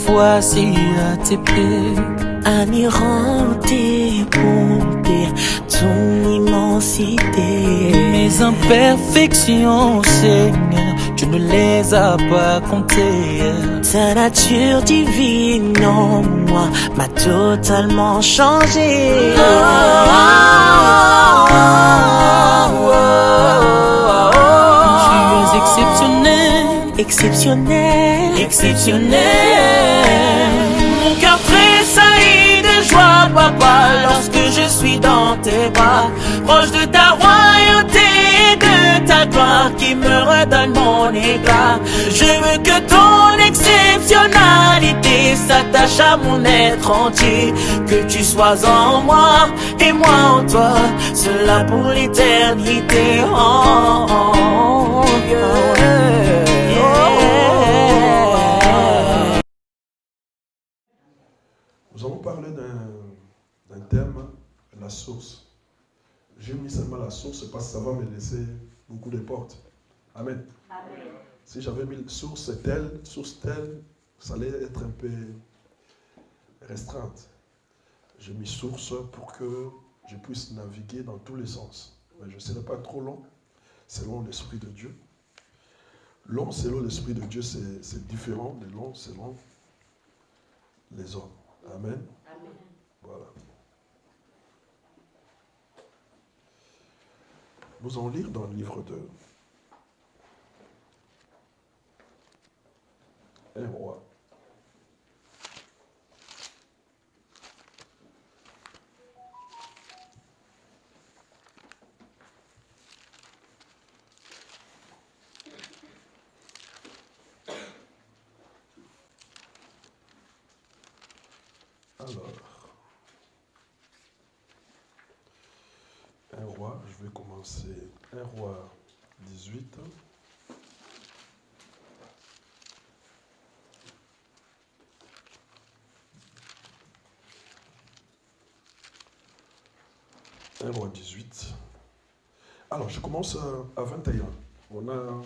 Voici à tes pieds, anéanti compter ton immensité. Mes imperfections, Seigneur, tu ne les as pas comptées. Ta nature divine en moi m'a totalement changé. Tu es exceptionnel, exceptionnel, exceptionnel. Mon cœur tressaillit de joie, papa, lorsque je suis dans tes bras, proche de ta royauté et de ta gloire qui me redonne mon éclat. Je veux que ton exceptionnalité s'attache à mon être entier, que tu sois en moi et moi en toi, cela pour l'éternité. Nous allons parler d'un thème, la source. J'ai mis seulement la source parce que ça va me laisser beaucoup de portes. Amen. Amen. Si j'avais mis source telle, ça allait être un peu restreinte. J'ai mis source pour que je puisse naviguer dans tous les sens. Mais je ne serai pas trop long, selon l'Esprit de Dieu. Long selon l'Esprit de Dieu, c'est différent de long selon les hommes. Amen. Amen. Voilà. Nous allons lire dans le livre de 1 roi. Alors, 1 roi, je vais commencer 1 roi 18. Un roi 18. Alors, je commence à 21. On a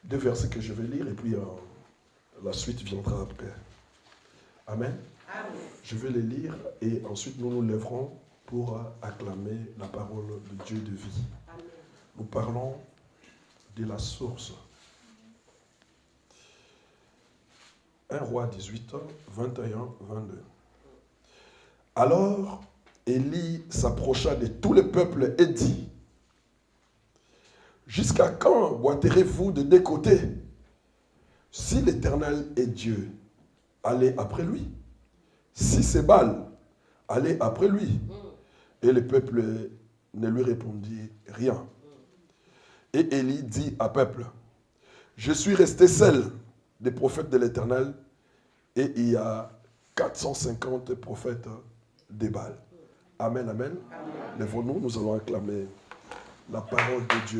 deux versets que je vais lire et puis la suite viendra après. Amen. Amen. Je vais les lire et ensuite nous nous lèverons pour acclamer la parole de Dieu de vie. Amen. Nous parlons de la source. 1 roi 18, 21, 22. Alors, Élie s'approcha de tout le peuple et dit: jusqu'à quand boiterez-vous de deux côtés? Si l'Éternel est Dieu, allez après lui. Si c'est Baal, allez après lui. Et le peuple ne lui répondit rien. Et Élie dit au peuple: je suis resté seul des prophètes de l'Éternel, et il y a 450 prophètes de Baal. Amen, amen. Lèvons-nous, nous allons acclamer la parole de Dieu.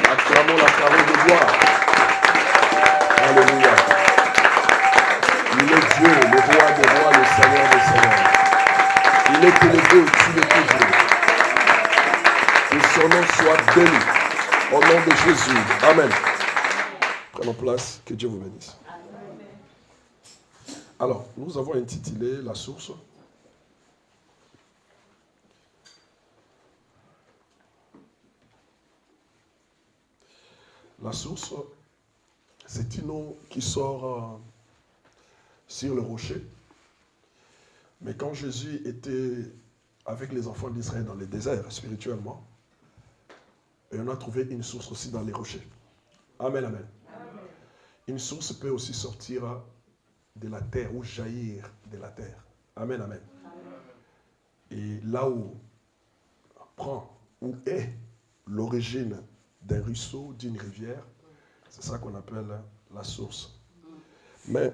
Acclamons la parole de gloire. Alléluia. Il est Dieu, le roi des rois, le Seigneur des seigneurs. Il est élevé au-dessus de toujours. Que son nom soit béni. Au nom de Jésus. Amen. Prenons place. Que Dieu vous bénisse. Alors, nous avons intitulé la source. La source, c'est une eau qui sort sur le rocher. Mais quand Jésus était avec les enfants d'Israël dans le désert, spirituellement, et on a trouvé une source aussi dans les rochers. Amen, amen. Amen. Une source peut aussi sortir de la terre ou jaillir de la terre. Amen, amen. Amen. Et là où est l'origine d'un ruisseau, d'une rivière, c'est ça qu'on appelle la source. Mais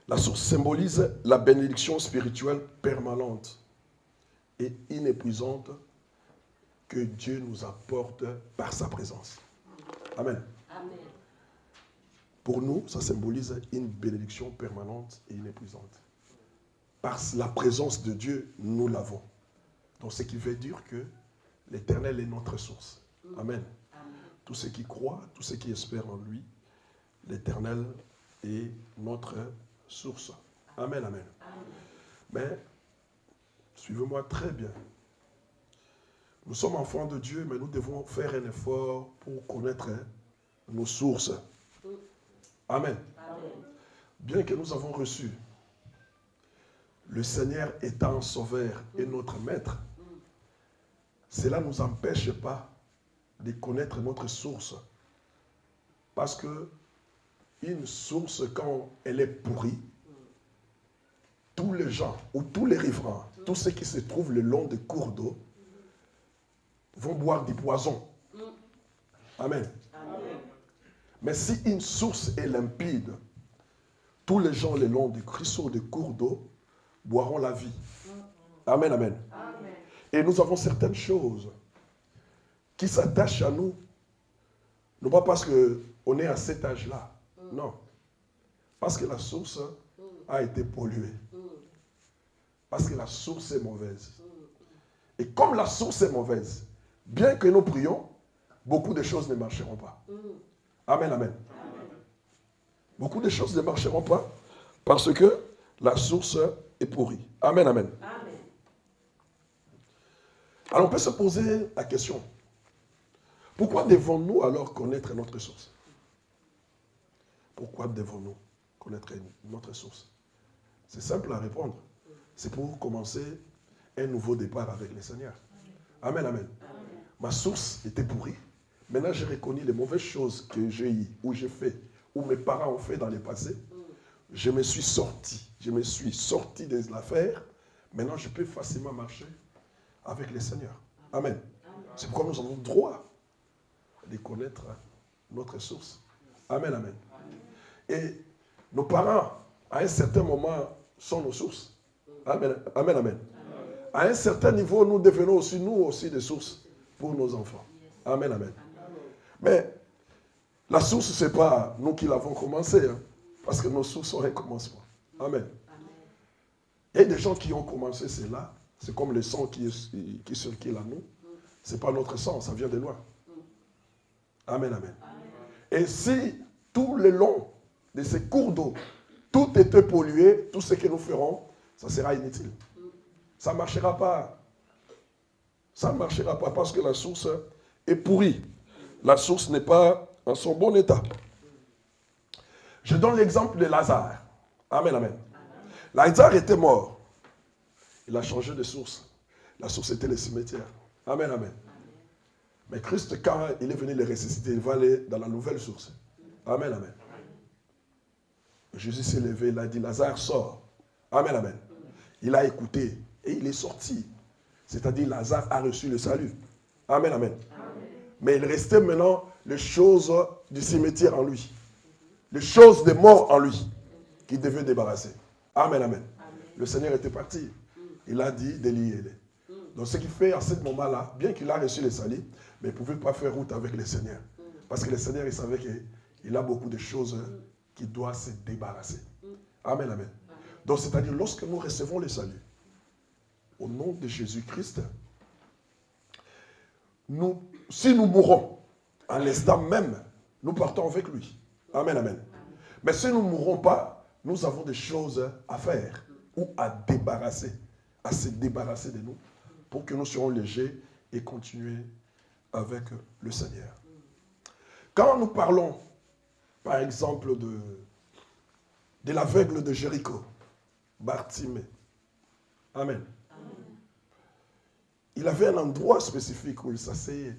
la source symbolise la bénédiction spirituelle permanente et inépuisante que Dieu nous apporte par sa présence. Amen. Amen. Pour nous, ça symbolise une bénédiction permanente et inépuisante. Par la présence de Dieu, nous l'avons. Donc, ce qui veut dire que l'Éternel est notre source. Amen. Tous ceux qui croient, tous ceux qui espèrent en lui, l'Éternel est notre source. Amen, amen. Mais, suivez-moi très bien. Nous sommes enfants de Dieu, mais nous devons faire un effort pour connaître nos sources. Amen. Bien que nous avons reçu le Seigneur étant sauveur et notre maître, cela ne nous empêche pas de connaître notre source. Parce que une source, quand elle est pourrie, tous les gens ou tous les riverains, tous ceux qui se trouvent le long des cours d'eau, vont boire du poison. Amen. Mais si une source est limpide, tous les gens le long des ruisseaux, des cours d'eau, boiront la vie. Amen, amen. Et nous avons certaines choses qui s'attachent à nous, non pas parce qu'on est à cet âge-là, non. Parce que la source a été polluée. Parce que la source est mauvaise. Et comme la source est mauvaise, bien que nous prions, beaucoup de choses ne marcheront pas. Amen, amen. Beaucoup de choses ne marcheront pas parce que la source est pourrie. Amen, amen. Alors on peut se poser la question, pourquoi devons-nous alors connaître notre source? Pourquoi devons-nous connaître notre source? C'est simple à répondre. C'est pour commencer un nouveau départ avec le Seigneur. Amen, amen. Ma source était pourrie. Maintenant, j'ai reconnu les mauvaises choses que j'ai eues, ou j'ai fait, ou mes parents ont fait dans le passé. Je me suis sorti. Je me suis sorti de l'affaire. Maintenant, je peux facilement marcher avec le Seigneur. Amen. C'est pourquoi nous avons le droit de connaître notre source. Amen, amen. Et nos parents, à un certain moment, sont nos sources. Amen, amen, amen. À un certain niveau, nous devenons aussi, nous aussi, des sources pour nos enfants. Amen, amen. Mais la source, ce n'est pas nous qui l'avons commencé, hein, parce que nos sources ont un commencement. Amen. Il y a des gens qui ont commencé cela, c'est comme le sang qui circule à nous. Ce n'est pas notre sang, ça vient de loin. Amen, amen. Et si tout le long de ces cours d'eau, tout était pollué, tout ce que nous ferons, ça sera inutile. Ça ne marchera pas. Ça ne marchera pas parce que la source est pourrie. La source n'est pas en son bon état. Je donne l'exemple de Lazare. Amen, amen. Lazare était mort. Il a changé de source. La source était le cimetière. Amen, amen. Mais Christ, quand il est venu le ressusciter, il va aller dans la nouvelle source. Amen, amen. Jésus s'est levé, il a dit, Lazare, sort. Amen, amen. Il a écouté et il est sorti. C'est-à-dire, Lazare a reçu le salut. Amen, amen. Mais il restait maintenant les choses du cimetière en lui. Les choses des morts en lui, qui devaient débarrasser. Amen, amen. Le Seigneur était parti. Il a dit, déliez-les. Donc, ce qui fait à ce moment-là, bien qu'il a reçu le salut, mais il ne pouvait pas faire route avec le Seigneur. Parce que le Seigneur, il savait qu'il a beaucoup de choses qu'il doit se débarrasser. Amen, amen. Donc, c'est-à-dire, lorsque nous recevons le salut, au nom de Jésus-Christ, si nous mourons, à l'instant même, nous partons avec lui. Amen, amen. Mais si nous ne mourrons pas, nous avons des choses à faire ou à débarrasser, à se débarrasser de nous pour que nous soyons légers et continuer avec le Seigneur. Quand nous parlons, par exemple, de l'aveugle de Jéricho, Bartimée, amen. Il avait un endroit spécifique où il s'asseyait.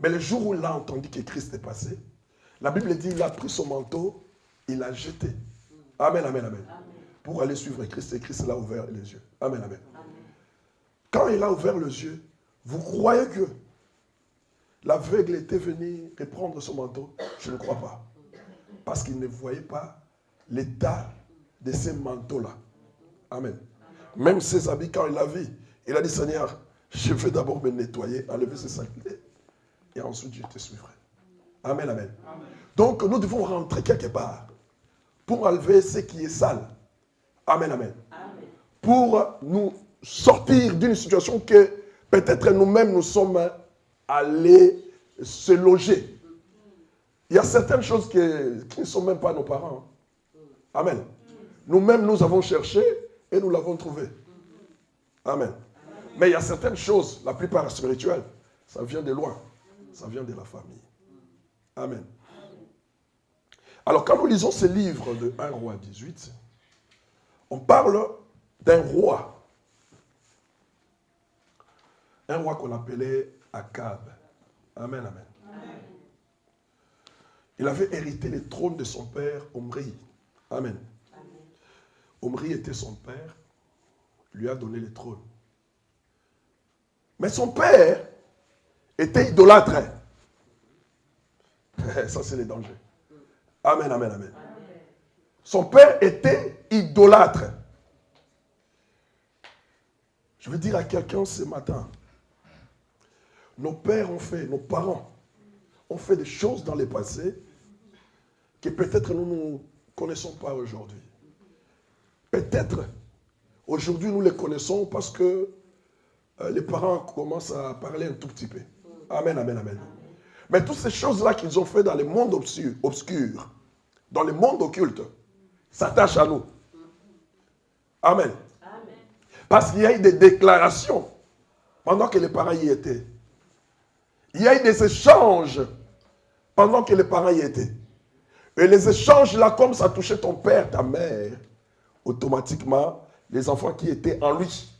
Mais le jour où il a entendu que Christ est passé, la Bible dit qu'il a pris son manteau, il l'a jeté. Amen, amen, amen. Pour aller suivre Christ, et Christ l'a ouvert les yeux. Amen, amen. Quand il a ouvert les yeux, vous croyez que l'aveugle était venu reprendre son manteau? Je ne crois pas. Parce qu'il ne voyait pas l'état de ces manteaux-là. Amen. Même ses habits, quand il l'a vu, il a dit, Seigneur, je vais d'abord me nettoyer, enlever ses saletés, et ensuite je te suivrai. Amen, amen. Donc nous devons rentrer quelque part pour enlever ce qui est sale. Amen, amen. Amen. Pour nous sortir d'une situation que peut-être nous-mêmes nous sommes allés se loger. Il y a certaines choses qui ne sont même pas nos parents. Amen. Nous-mêmes, nous avons cherché et nous l'avons trouvé. Amen. Mais il y a certaines choses, la plupart spirituelles, ça vient de loin. Ça vient de la famille. Amen. Alors, quand nous lisons ce livre de 1 roi 18, on parle d'un roi. Un roi qu'on appelait Akab. Amen, amen. Amen. Il avait hérité le trône de son père Omri. Amen. Amen. Omri était son père, lui a donné le trône. Mais son père était idolâtre. Ça, c'est le danger. Amen, amen, amen. Son père était idolâtre. Je veux dire à quelqu'un ce matin, nos pères ont fait, nos parents ont fait des choses dans le passé que peut-être nous ne connaissons pas aujourd'hui. Peut-être aujourd'hui nous les connaissons parce que les parents commencent à parler un tout petit peu. Amen, amen, amen. Mais toutes ces choses-là qu'ils ont fait dans le monde obscur, dans le monde occulte, s'attachent à nous. Amen. Amen. Parce qu'il y a eu des déclarations pendant que les parents y étaient. Il y a eu des échanges pendant que les parents y étaient. Et les échanges là, comme ça touchait ton père, ta mère, automatiquement, les enfants qui étaient en lui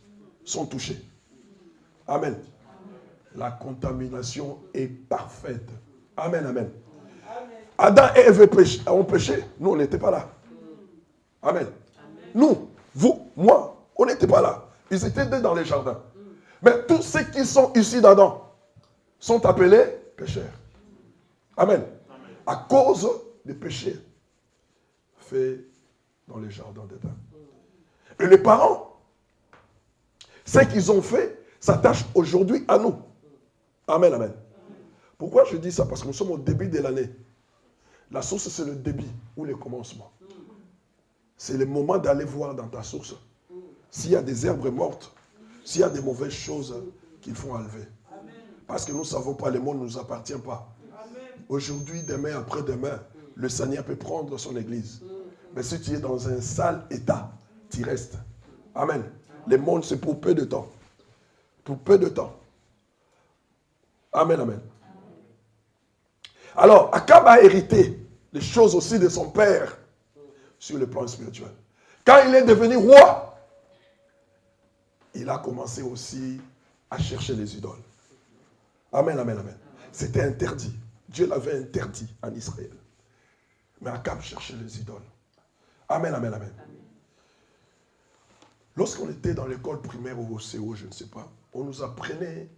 sont touchés. Amen. La contamination est parfaite. Amen, amen. Adam et Ève ont péché. Nous, on n'était pas là. Amen. Nous, vous, moi, on n'était pas là. Ils étaient dans les jardins. Mais tous ceux qui sont ici d'Adam sont appelés pécheurs. Amen. À cause des péchés faits dans les jardins d'Éden. Et les parents, ce qu'ils ont fait, s'attache aujourd'hui à nous. Amen, amen. Pourquoi je dis ça? Parce que nous sommes au début de l'année. La source, c'est le début ou le commencement. C'est le moment d'aller voir dans ta source s'il y a des herbes mortes, s'il y a des mauvaises choses qu'il faut enlever. Parce que nous ne savons pas, le monde ne nous appartient pas. Aujourd'hui, demain, après-demain, le Seigneur peut prendre son église. Mais si tu es dans un sale état, tu restes. Amen. Le monde, c'est pour peu de temps. Pour peu de temps. Amen, amen. Alors, Akab a hérité les choses aussi de son père sur le plan spirituel. Quand il est devenu roi, il a commencé aussi à chercher les idoles. Amen, amen, amen. C'était interdit. Dieu l'avait interdit en Israël. Mais Akab cherchait les idoles. Amen, amen, amen. Lorsqu'on était dans l'école primaire ou au CO, je ne sais pas, on nous apprenait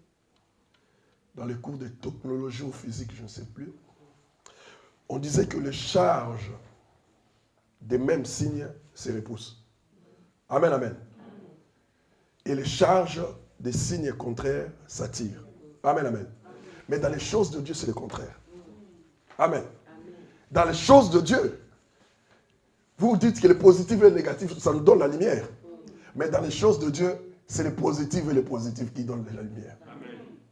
dans les cours de technologie ou physique, je ne sais plus, on disait que les charges des mêmes signes se repoussent. Amen, amen. Et les charges des signes contraires s'attirent. Amen, amen. Mais dans les choses de Dieu, c'est le contraire. Amen. Dans les choses de Dieu, vous dites que le positif et le négatif, ça nous donne la lumière. Mais dans les choses de Dieu, c'est le positif et le positif qui donnent la lumière.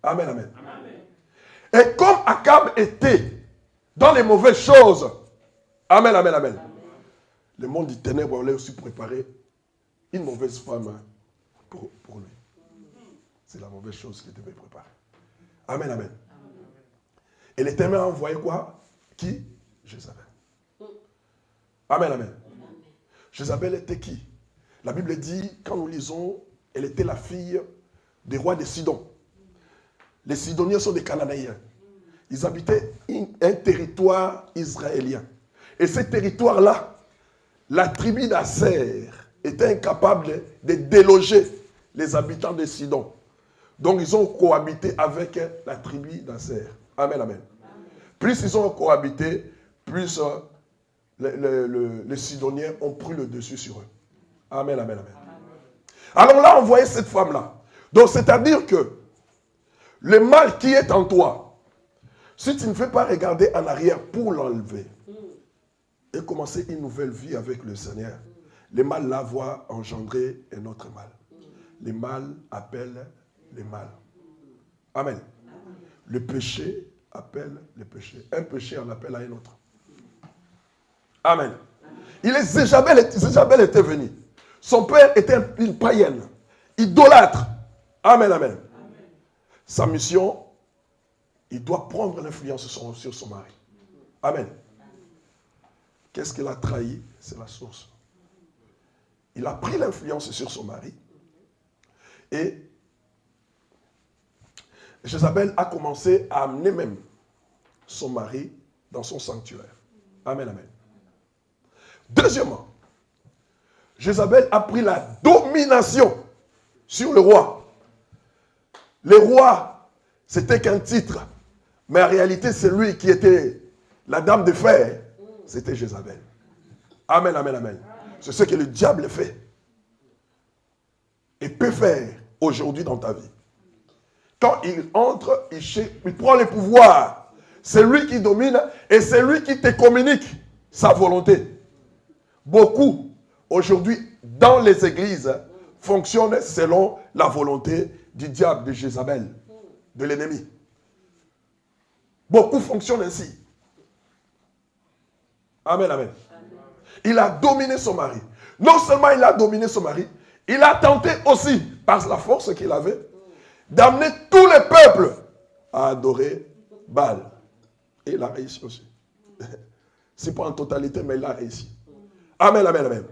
Amen, amen. Amen. Et comme Akab était dans les mauvaises choses, amen, amen, amen. Le monde du ténèbre allait aussi préparer une mauvaise femme pour lui. C'est la mauvaise chose qu'il devait préparer. Amen, amen. Et l'Éternel a envoyé quoi? Qui? Jézabel. Amen, amen. Jézabel était qui? La Bible dit, quand nous lisons, elle était la fille des rois de Sidon. Les Sidoniens sont des Cananéens. Ils habitaient un territoire israélien. Et ce territoire-là, la tribu d'Asser était incapable de déloger les habitants de Sidon. Donc ils ont cohabité avec la tribu d'Asser. Amen, amen. Plus ils ont cohabité, plus les Sidoniens ont pris le dessus sur eux. Amen, amen, amen. Alors là, on voyait cette femme-là. Donc c'est-à-dire que le mal qui est en toi, Si tu ne fais pas regarder en arrière pour l'enlever et commencer une nouvelle vie avec le Seigneur, les mal là vont engendrer un autre mal. Les mal appellent les mal. Amen. Le péché appelle le péché. Un péché en appelle à un autre. Amen. Jézabel était venu. Son père était une païenne, idolâtre. Amen, amen. Sa mission, il doit prendre l'influence sur son mari. Amen. Qu'est-ce qu'il a trahi? C'est la source. Il a pris l'influence sur son mari. Et Jézabel a commencé à amener même son mari dans son sanctuaire. Amen, amen. Deuxièmement, Jézabel a pris la domination sur le roi. Le roi, c'était qu'un titre. Mais en réalité, c'est lui qui était la dame de fer. C'était Jézabel. Amen, amen, amen. C'est ce que le diable fait. Et peut faire aujourd'hui dans ta vie. Quand il entre, il prend le pouvoir. C'est lui qui domine et c'est lui qui te communique sa volonté. Beaucoup, aujourd'hui, dans les églises, fonctionnent selon la volonté du diable, de Jézabel, de l'ennemi. Beaucoup fonctionnent ainsi. Amen, amen. Il a dominé son mari. Non seulement il a dominé son mari, il a tenté aussi, par la force qu'il avait, d'amener tous les peuples à adorer Baal. Et il a réussi aussi. C'est pas en totalité, mais il a réussi. Amen, amen, amen.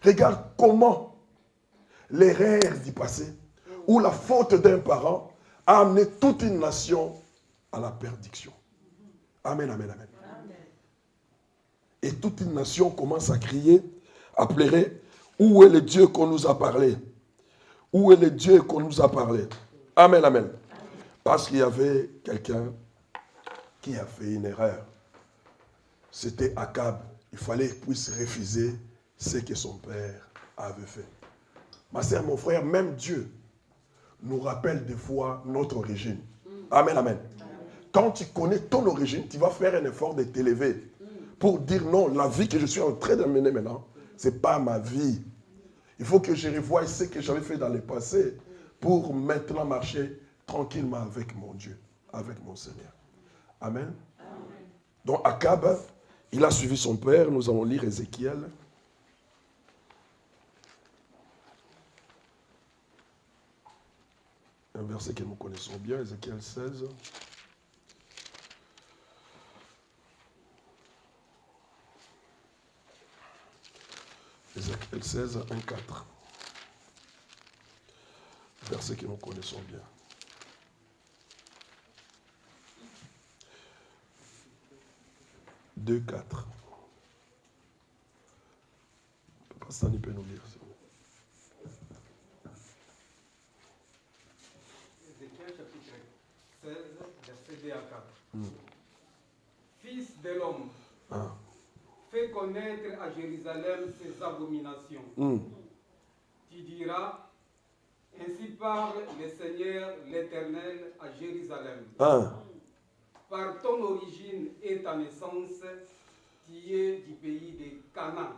Regarde comment l'erreur du passé ou la faute d'un parent a amené toute une nation à la perdition. Amen, amen, amen. Et toute une nation commence à crier, à pleurer, où est le Dieu qu'on nous a parlé? Où est le Dieu qu'on nous a parlé? Amen, amen. Parce qu'il y avait quelqu'un qui a fait une erreur. C'était Akab. Il fallait qu'il puisse refuser ce que son père avait fait. Ma sœur, mon frère, même Dieu nous rappelle des fois notre origine. Amen, amen. Quand tu connais ton origine, tu vas faire un effort de t'élever pour dire non, la vie que je suis en train de mener maintenant, ce n'est pas ma vie. Il faut que je revoie ce que j'avais fait dans le passé pour maintenant marcher tranquillement avec mon Dieu, avec mon Seigneur. Amen. Donc Akab, il a suivi son père. Nous allons lire Ézéchiel. Un verset que nous connaissons bien, Ézéchiel 16. Ézéchiel 16, 1, 4. Verset que nous connaissons bien. « 2, 4. » Pasteur, il peut nous lire. Ézéchiel chapitre 16, verset 2 à 4. Fils de l'homme, fais connaître à Jérusalem ses abominations. Tu diras, ainsi parle le Seigneur l'Éternel à Jérusalem. Par ton origine et ta naissance, tu es du pays de Canaan.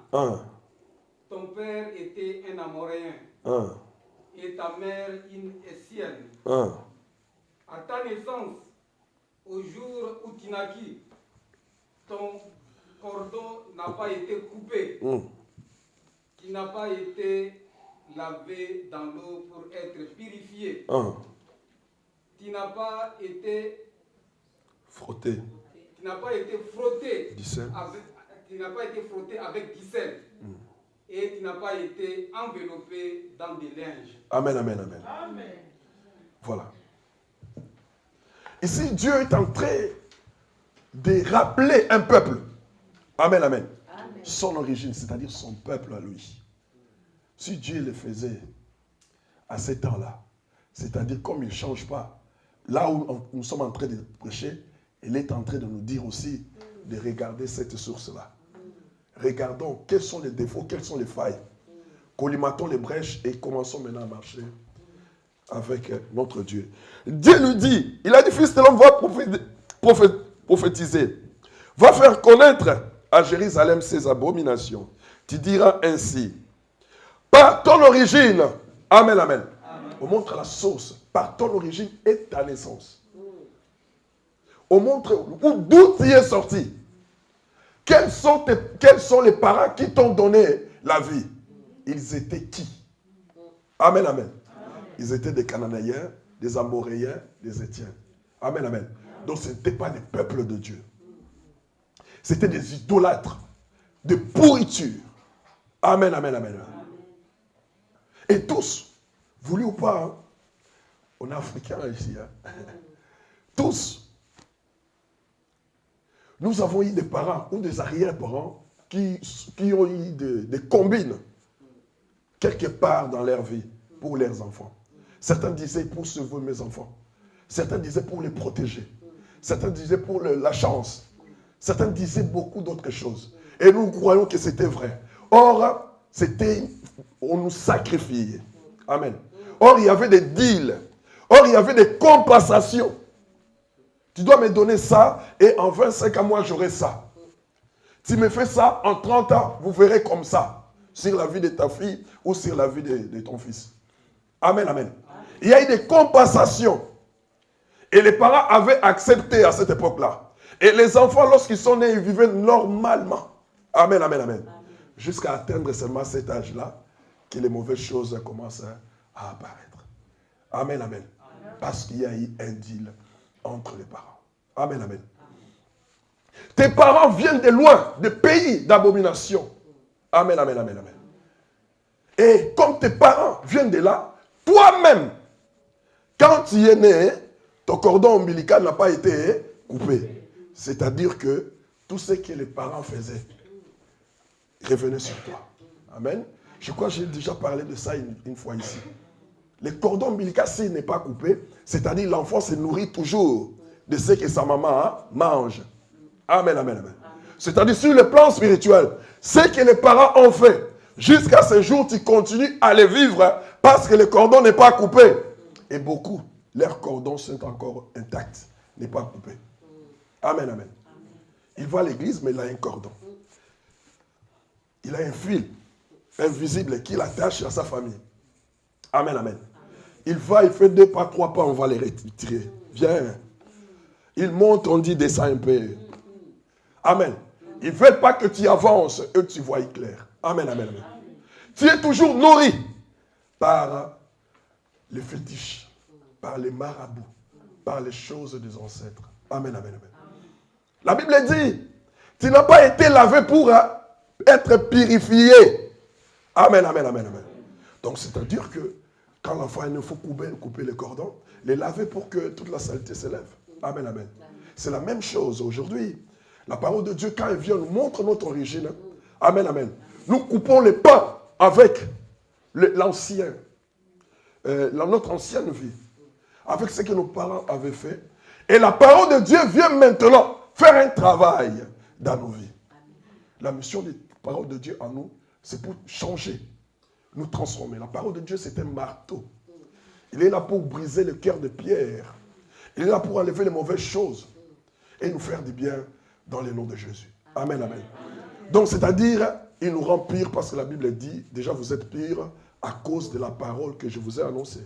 Ton père était un Amoréen et ta mère une Hessienne. À ta naissance, au jour où tu naquis, ton cordon n'a pas été coupé. Tu n'as pas été lavé dans l'eau pour être purifié. Tu n'as pas été frotté. Tu n'as pas été frotté avec du sel. Et tu n'as pas été enveloppé dans des linges. Amen, amen, amen. Amen. Voilà. Ici, Dieu est en train de rappeler un peuple. Amen, amen. Amen. Son origine, c'est-à-dire son peuple à lui. Si Dieu le faisait à ce temps-là, c'est-à-dire comme il ne change pas, là où nous sommes en train de prêcher, il est en train de nous dire aussi de regarder cette source-là. Regardons quels sont les défauts, quelles sont les failles. Collimatons les brèches et commençons maintenant à marcher avec notre Dieu. Dieu nous dit, il a dit, fils de l'homme, va prophétiser. Va faire connaître à Jérusalem ses abominations. Tu diras ainsi, par ton origine, amen, amen. On montre la source, par ton origine et ta naissance. On montre d'où tu es sorti. Quels sont les parents qui t'ont donné la vie? Ils étaient qui? Amen, amen. Ils étaient des Cananéens, des Amoréens, des Étiens. Amen, amen. Donc ce n'étaient pas des peuples de Dieu. C'était des idolâtres, des pourritures. Amen, amen, amen. Et tous, voulu ou pas, hein, on est africains ici, hein. Tous, nous avons eu des parents ou des arrière-parents qui ont eu des combines quelque part dans leur vie pour leurs enfants. Certains disaient pour sauver mes enfants. Certains disaient pour les protéger. Certains disaient pour la chance. Certains disaient beaucoup d'autres choses. Et nous croyons que c'était vrai. Or, on nous sacrifiait. Amen. Or, il y avait des deals. Or, il y avait des compensations. Tu dois me donner ça et en 25 ans, moi, j'aurai ça. Tu me fais ça, en 30 ans, vous verrez comme ça. Sur la vie de ta fille ou sur la vie de ton fils. Amen, amen. Il y a eu des compensations. Et les parents avaient accepté à cette époque-là. Et les enfants, lorsqu'ils sont nés, ils vivaient normalement. Amen, amen, amen. Jusqu'à atteindre seulement cet âge-là, que les mauvaises choses commencent à apparaître. Amen, amen. Parce qu'il y a eu un deal entre les parents. Amen, amen. Tes parents viennent de loin, des pays d'abomination. Amen, amen, amen, amen. Et comme tes parents viennent de là, toi-même, quand tu es né, ton cordon ombilical n'a pas été coupé. C'est-à-dire que tout ce que les parents faisaient revenait sur toi. Amen. Je crois que j'ai déjà parlé de ça une fois ici. Le cordon ombilical, s'il n'est pas coupé, c'est-à-dire l'enfant se nourrit toujours de ce que sa maman mange. Amen, amen, amen. C'est-à-dire sur le plan spirituel, ce que les parents ont fait, jusqu'à ce jour, tu continues à les vivre parce que le cordon n'est pas coupé. Et beaucoup, leurs cordons sont encore intacts, n'est pas coupé. Amen, amen. Il va à l'église, mais il a un cordon. Il a un fil invisible qui l'attache à sa famille. Amen, amen. Il va, il fait 2 pas, 3 pas, on va les retirer. Viens. Il monte, on dit descends un peu. Amen. Ils ne veulent pas que tu avances, eux tu vois clair. Amen, amen, amen. Tu es toujours nourri par les fétiches, par les marabouts, par les choses des ancêtres. Amen, amen, amen. La Bible dit, tu n'as pas été lavé pour être purifié. Amen, amen, amen, amen. Donc c'est-à-dire que quand l'enfant il faut couper le cordon, les laver pour que toute la saleté s'élève. Amen, amen. C'est la même chose aujourd'hui. La parole de Dieu, quand elle vient, nous montre notre origine. Amen, amen. Nous coupons les pains avec l'ancien, notre ancienne vie, avec ce que nos parents avaient fait. Et la parole de Dieu vient maintenant faire un travail dans nos vies. La mission des paroles de Dieu en nous, c'est pour changer, nous transformer. La parole de Dieu, c'est un marteau. Il est là pour briser le cœur de pierre. Il est là pour enlever les mauvaises choses et nous faire du bien dans le nom de Jésus. Amen, amen. Donc, c'est-à-dire, il nous rend pire parce que la Bible dit, déjà vous êtes pire à cause de la parole que je vous ai annoncée.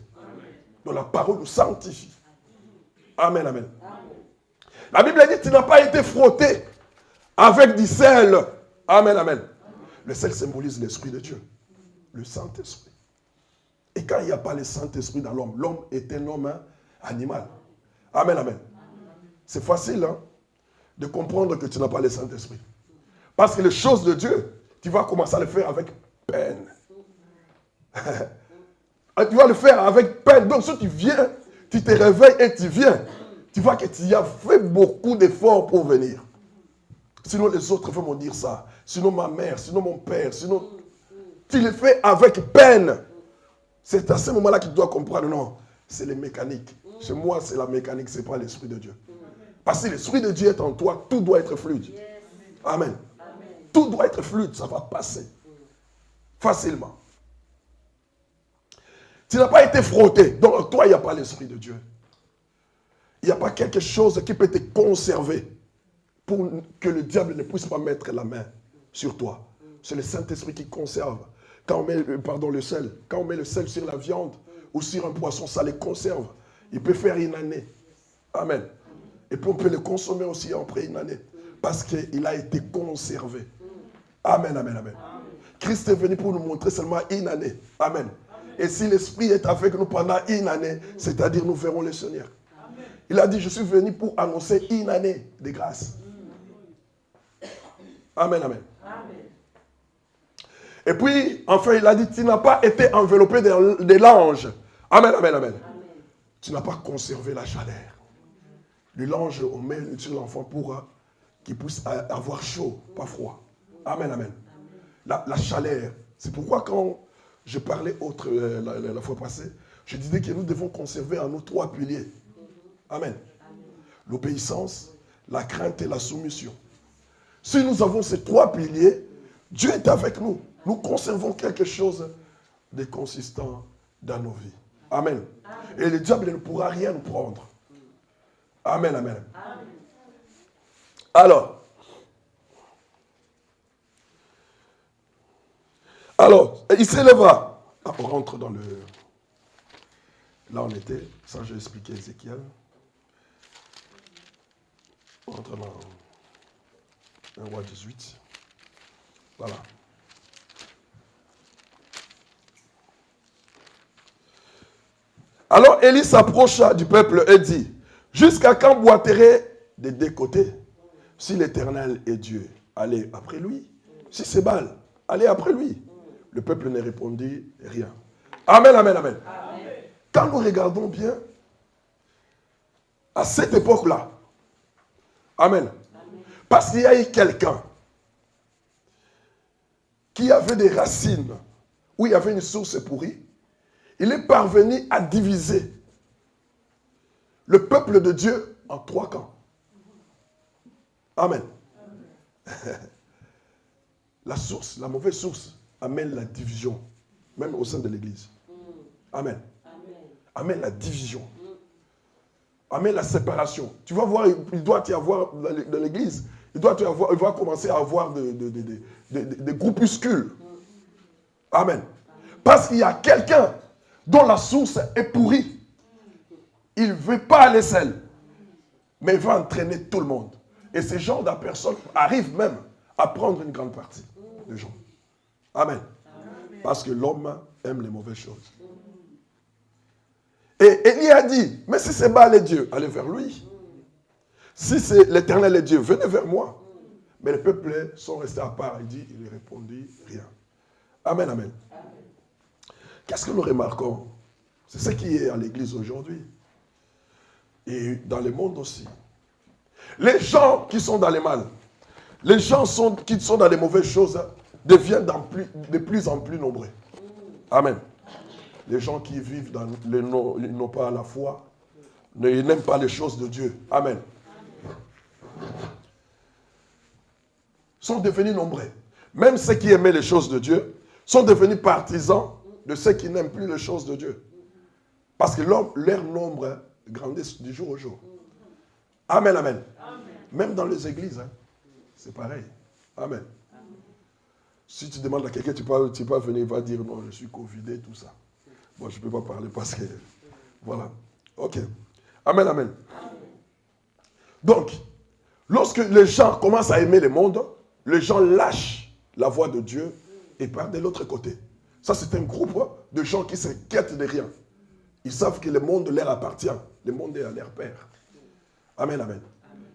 Donc, la parole nous sanctifie. Amen, amen. La Bible dit, tu n'as pas été frotté avec du sel. Amen, amen. Le sel symbolise l'Esprit de Dieu, le Saint-Esprit. Et quand il n'y a pas le Saint-Esprit dans l'homme, l'homme est un homme animal. Amen, amen. C'est facile de comprendre que tu n'as pas le Saint-Esprit. Parce que les choses de Dieu, tu vas commencer à le faire avec peine. Tu vas le faire avec peine. Donc si tu viens, tu te réveilles et tu viens, tu vois que tu as fait beaucoup d'efforts pour venir. Sinon les autres vont me dire ça. Sinon ma mère, sinon mon père, sinon... Tu le fais avec peine. C'est à ce moment-là que tu dois comprendre, non, c'est les mécaniques. Chez moi, c'est la mécanique, ce n'est pas l'Esprit de Dieu. Parce que l'Esprit de Dieu est en toi, tout doit être fluide. Amen. Tout doit être fluide, ça va passer. Facilement. Tu n'as pas été frotté, donc en toi, il n'y a pas l'Esprit de Dieu. Il n'y a pas quelque chose qui peut te conserver pour que le diable ne puisse pas mettre la main sur toi. C'est le Saint-Esprit qui conserve. Quand on met, le sel, quand on met le sel sur la viande ou sur un poisson, ça les conserve. Il peut faire une année. Amen. Et puis on peut le consommer aussi après une année. Parce qu'il a été conservé. Amen, amen, amen. Christ est venu pour nous montrer seulement une année. Amen. Et si l'Esprit est avec nous pendant une année, c'est-à-dire nous verrons le Seigneur. Il a dit, je suis venu pour annoncer une année de grâce. Amen, amen. Et puis, enfin, il a dit, tu n'as pas été enveloppé de l'ange. Amen, amen, amen. Tu n'as pas conservé la chaleur. De l'ange, on met sur l'enfant pour qu'il puisse avoir chaud, pas froid. Amen, amen. La chaleur. C'est pourquoi quand je parlais la fois passée, je disais que nous devons conserver en nous 3 piliers. Amen. L'obéissance, la crainte et la soumission. Si nous avons ces 3 piliers, Dieu est avec nous. Nous conservons quelque chose de consistant dans nos vies. Amen. Et le diable ne pourra rien nous prendre. Amen, amen. Alors, il s'éleva. On rentre dans le... Là on était, ça j'ai expliqué Ézéchiel. On rentre dans 1 roi 18. Voilà. Alors Élie s'approcha du peuple et dit, jusqu'à quand boiterai des 2 côtés? Si l'Éternel est Dieu, allez après lui. Si c'est Baal, allez après lui. Le peuple ne répondit rien. Amen, amen, amen. Amen. Quand nous regardons bien, à cette époque-là, amen, parce qu'il y a eu quelqu'un qui avait des racines, où il y avait une source pourrie, il est parvenu à diviser le peuple de Dieu en 3 camps. Amen. La source, la mauvaise source, amène la division, même au sein de l'église. Amen. Amène la division. Amène la séparation. Tu vas voir, il doit y avoir dans l'église, il va commencer à avoir des groupuscules. Amen. Parce qu'il y a quelqu'un dont la source est pourrie. Il ne veut pas aller seul, mais il va entraîner tout le monde. Et ce genre de personnes arrivent même à prendre une grande partie des gens. Amen. Parce que l'homme aime les mauvaises choses. Et Élie a dit, mais si c'est Baal et Dieu, allez vers lui. Si c'est l'Éternel et Dieu, venez vers moi. Mais les peuples sont restés à part. Il ne répondit rien. Amen, amen. Qu'est-ce que nous remarquons? C'est ce qui est à l'église aujourd'hui. Et dans le monde aussi. Les gens qui sont dans le mal, les gens qui sont dans les mauvaises choses, deviennent de plus en plus nombreux. Amen. Les gens qui vivent dans ils n'ont pas la foi, ils n'aiment pas les choses de Dieu. Amen. Sont devenus nombreux. Même ceux qui aimaient les choses de Dieu sont devenus partisans de ceux qui n'aiment plus les choses de Dieu. Parce que leur nombre grandit du jour au jour. Amen, amen. Même dans les églises, c'est pareil. Amen. Si tu demandes à quelqu'un, tu peux venir, il va dire non, je suis covidé, tout ça. Bon, je ne peux pas parler parce que... Voilà. Ok. Amen, amen. Donc, lorsque les gens commencent à aimer le monde, les gens lâchent la voix de Dieu et partent de l'autre côté. Ça, c'est un groupe de gens qui s'inquiètent de rien. Ils savent que le monde leur appartient. Le monde est à leur père. Amen, amen.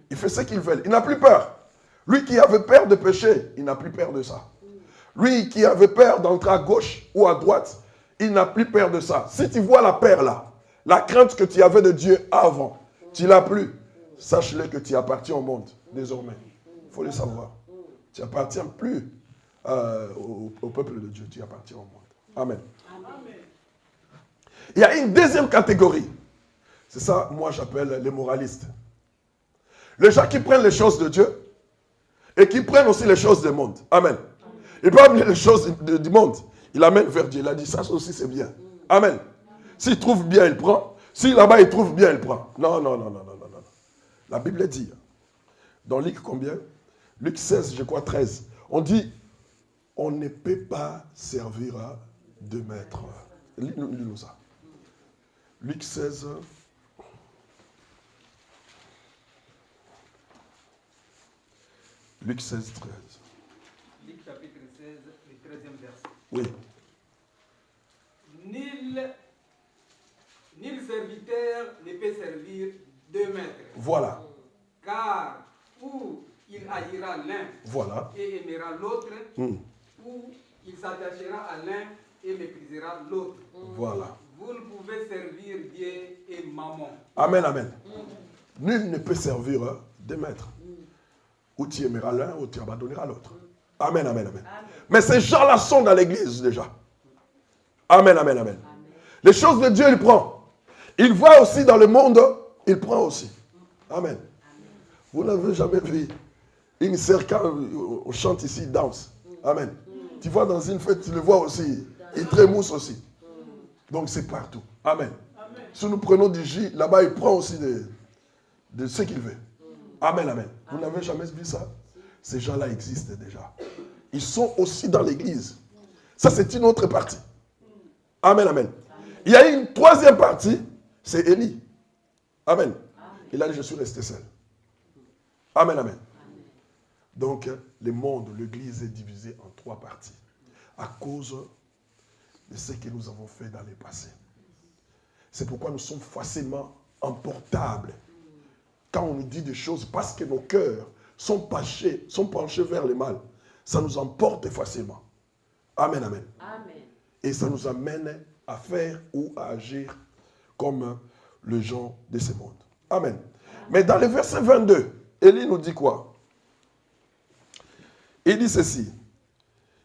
Il fait ce qu'ils veulent. Il n'a plus peur. Lui qui avait peur de pécher, il n'a plus peur de ça. Lui qui avait peur d'entrer à gauche ou à droite, il n'a plus peur de ça. Si tu vois la peur là, la crainte que tu avais de Dieu avant, tu ne l'as plus. Sache-le que tu appartiens au monde désormais. Il faut le savoir. Tu n'appartiens plus au peuple de Dieu. Tu appartiens au monde. Amen. Il y a une deuxième catégorie. C'est ça, moi j'appelle les moralistes. Les gens qui prennent les choses de Dieu et qui prennent aussi les choses du monde. Amen. Ils peuvent amener les choses du monde. Il amène vers Dieu. Il a dit, ça aussi c'est bien. Amen. S'il trouve bien, il prend. Si là-bas il trouve bien, il prend. Non. La Bible dit, Dans Luc combien? Luc 16, je crois 13. On dit, on ne peut pas servir à deux maîtres. Lis-nous ça. Luc 16. Luc 16, 13. Luc chapitre 16, le 13e verset. Oui. Nul serviteur ne peut servir deux maîtres. Voilà. Car ou il haïra l'un Voilà. et aimera l'autre, ou il s'attachera à l'un et méprisera l'autre. Voilà. Vous ne pouvez servir Dieu et Mammon. Amen, amen. Nul ne peut servir deux maîtres. Ou tu aimeras l'un, ou tu abandonneras l'autre. Amen, amen, amen. Mais ces gens-là sont dans l'église déjà. Amen, amen, amen. Les choses de Dieu, il prend. Il voit aussi dans le monde, il prend aussi. Amen. Vous n'avez jamais vu une sœur, quand on chante ici, il danse. Amen. Tu vois dans une fête, tu le vois aussi. Il trémousse aussi. Donc c'est partout. Amen. Si nous prenons du jus, là-bas, il prend aussi de ce qu'il veut. Amen, amen. Vous n'avez jamais vu ça? Ces gens-là existent déjà. Ils sont aussi dans l'église. Ça, c'est une autre partie. Amen, amen. Il y a une troisième partie, c'est Élie. Amen. Il a dit, je suis resté seul. Amen, amen. Donc, le monde, l'église est divisée en trois parties. À cause de ce que nous avons fait dans le passé. C'est pourquoi nous sommes facilement emportables. Quand on nous dit des choses, parce que nos cœurs sont penchés vers le mal, ça nous emporte facilement. Amen, amen. Amen. Et ça nous amène à faire ou à agir comme les gens de ce monde. Amen. Mais dans le verset 22, Élie nous dit quoi? Il dit ceci.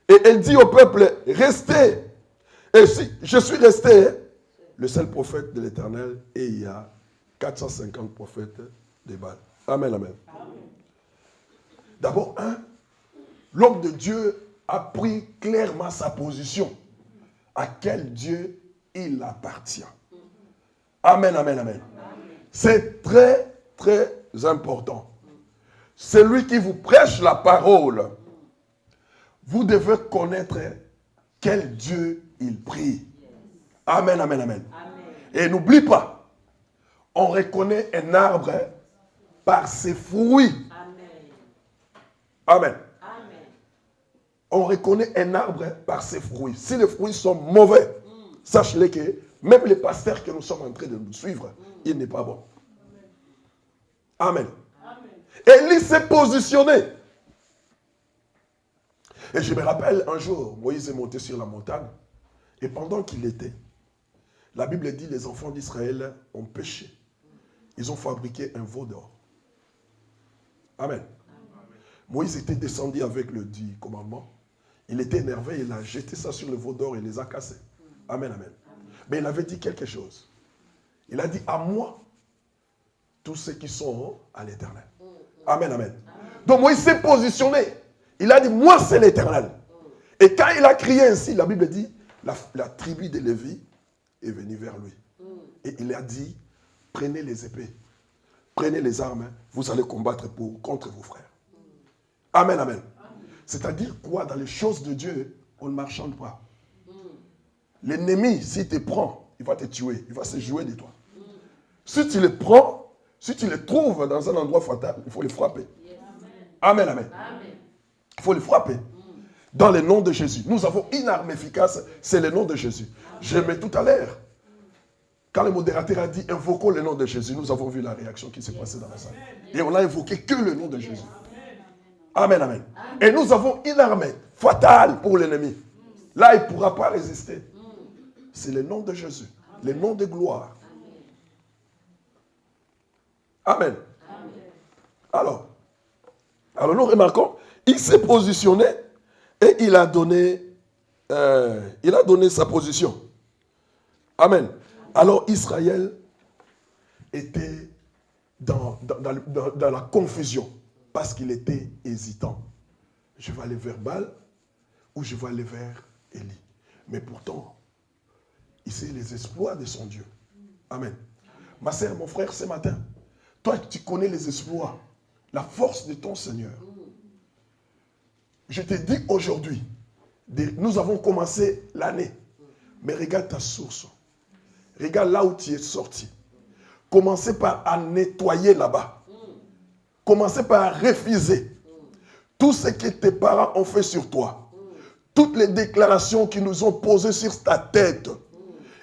Et elle dit au peuple, restez. Et si je suis resté le seul prophète de l'Éternel, et il y a 450 prophètes de Baal. Amen, amen. D'abord, l'homme de Dieu a pris clairement sa position. À quel Dieu il appartient. Amen, amen, amen. C'est très, très important. Celui qui vous prêche la parole, vous devez connaître quel Dieu il prie. Amen, amen, amen. Et n'oublie pas, on reconnaît un arbre par ses fruits. Amen. On reconnaît un arbre par ses fruits. Si les fruits sont mauvais, sache-le que même les pasteurs que nous sommes en train de nous suivre, il n'est pas bon. Amen. Élie s'est positionné. Et je me rappelle un jour, Moïse est monté sur la montagne. Et pendant qu'il était, la Bible dit les enfants d'Israël ont péché. Ils ont fabriqué un veau d'or. Amen. Moïse était descendu avec le 10 commandements. Il était énervé, il a jeté ça sur le veau d'or et les a cassés. Amen, amen. Mais il avait dit quelque chose. Il a dit, à moi, tous ceux qui sont à l'Éternel. Amen, amen. Donc Moïse s'est positionné. Il a dit, moi c'est l'Éternel. Et quand il a crié ainsi, la Bible dit, la tribu de Lévi est venue vers lui. Et il a dit, prenez les épées, prenez les armes, vous allez combattre contre vos frères. Amen, amen. C'est-à-dire quoi? Dans les choses de Dieu, on ne marchande pas. L'ennemi, s'il te prend, il va te tuer, il va se jouer de toi. Si tu le prends, si tu le trouves dans un endroit fatal, il faut le frapper. Amen, amen. Il faut le frapper. Dans le nom de Jésus. Nous avons une arme efficace, c'est le nom de Jésus. Je mets tout à l'heure. Quand le modérateur a dit, invoquons le nom de Jésus, nous avons vu la réaction qui s'est passée dans la salle. Et on n'a invoqué que le nom de Jésus. Amen, amen. Et nous avons une armée fatale pour l'ennemi. Là, il ne pourra pas résister. C'est le nom de Jésus. Le nom de gloire. Amen. Alors nous remarquons, il s'est positionné et il a donné sa position. Amen. Alors Israël était dans la confusion. Parce qu'il était hésitant. Je vais aller vers Baal ou je vais aller vers Élie. Mais pourtant, il sait les exploits de son Dieu. Amen. Ma sœur, mon frère, ce matin, toi, tu connais les exploits, la force de ton Seigneur. Je te dis aujourd'hui, nous avons commencé l'année, mais regarde ta source. Regarde là où tu es sorti. Commencez par à nettoyer là-bas. Commencez par refuser tout ce que tes parents ont fait sur toi. Toutes les déclarations qu'ils nous ont posées sur ta tête.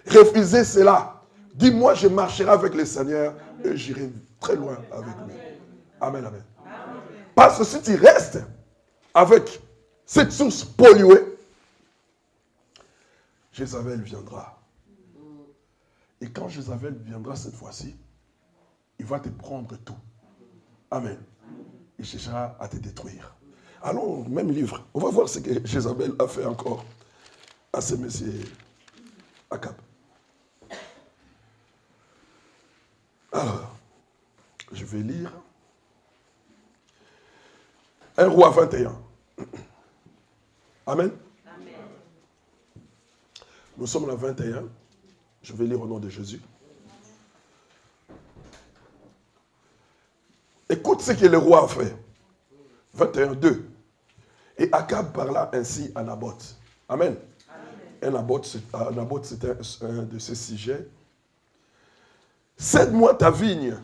Refusez cela. Dis-moi, je marcherai avec le Seigneur et j'irai très loin avec lui. Amen, amen. Parce que si tu restes avec cette source polluée, Jézabel viendra. Et quand Jézabel viendra cette fois-ci, il va te prendre tout. Amen. Il cherchera à te détruire. Allons, même livre. On va voir ce que Jézabel a fait encore à ce monsieur Akab. Alors, je vais lire 1 Roi 21. Amen. Amen. Nous sommes à 21. Je vais lire au nom de Jésus. Écoute ce que le roi a fait. 21, 2. Et Akab parla ainsi à Naboth. Amen. Amen. Naboth, c'était un de ses sujets. Cède-moi ta vigne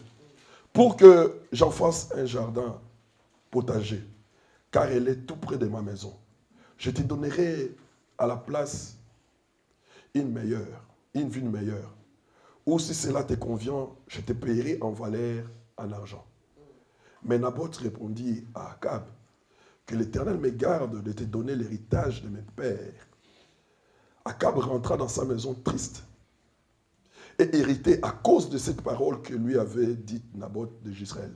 pour que j'en fasse un jardin potager, car elle est tout près de ma maison. Je te donnerai à la place une vigne meilleure. Ou si cela te convient, je te payerai en valeur en argent. Mais Naboth répondit à Akab, que l'Éternel me garde de te donner l'héritage de mes pères. Akab rentra dans sa maison triste et irrité à cause de cette parole que lui avait dite Naboth de Jezreel.